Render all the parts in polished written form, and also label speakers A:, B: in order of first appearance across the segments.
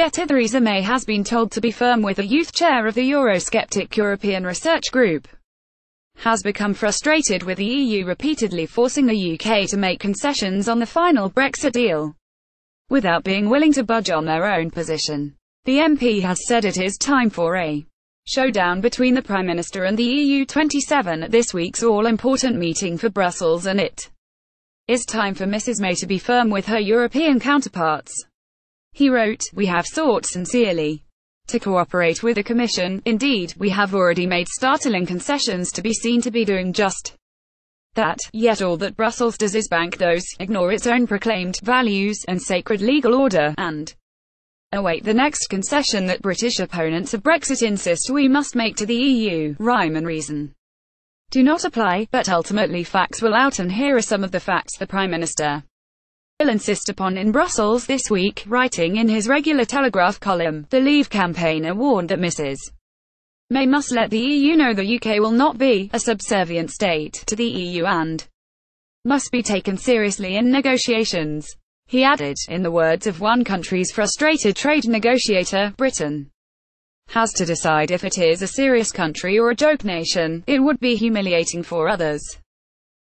A: GETTYTheresa May has been told to be firm with the EUThe Chair of the Eurosceptic European Research Group. Has become frustrated with the EU repeatedly forcing the UK to make concessions on the final Brexit deal, without being willing to budge on their own position. The MP has said it is time for a showdown between the Prime Minister and the EU27 at this week's all-important meeting for Brussels, and it is time for Mrs May to be firm with her European counterparts. He wrote, "We have sought sincerely to cooperate with the Commission. Indeed, we have already made startling concessions to be seen to be doing just that. Yet all that Brussels does is bank those, ignore its own proclaimed values and sacred legal order, and await the next concession that British opponents of Brexit insist we must make to the EU. Rhyme and reason do not apply, but ultimately facts will out, and here are some of the facts the Prime Minister will insist upon in Brussels this week." Writing in his regular Telegraph column, the Leave campaigner warned that Mrs May must let the EU know the UK will not be a subservient state to the EU and must be taken seriously in negotiations. He added, in the words of one country's frustrated trade negotiator, Britain has to decide if it is a serious country or a joke nation. It would be humiliating for others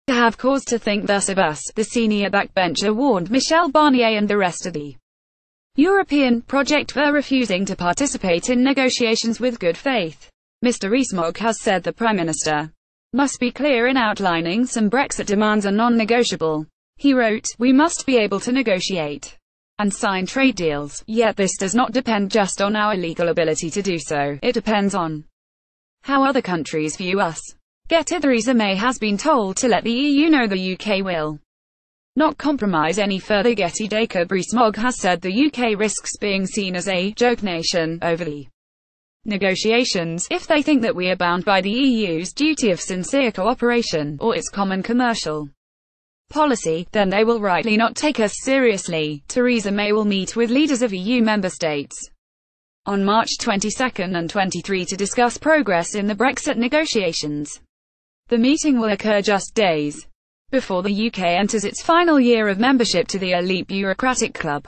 A: to have cause to think thus of us, the senior backbencher warned Michel Barnier and the rest of the European project for refusing to participate in negotiations with good faith. Mr. Rees-Mogg has said the Prime Minister must be clear in outlining some Brexit demands are non-negotiable. He wrote, "We must be able to negotiate and sign trade deals, yet this does not depend just on our legal ability to do so, it depends on how other countries view us." GETTYTheresa May has been told to let the EU know the UK will not compromise any further. Jacob Rees-Mogg has said the UK risks being seen as a joke nation over the negotiations if they think that we are bound by the EU's duty of sincere cooperation, or its common commercial policy, then they will rightly not take us seriously. Theresa May will meet with leaders of EU member states on March 22 and 23 to discuss progress in the Brexit negotiations. The meeting will occur just days before the UK enters its final year of membership to the elite bureaucratic club.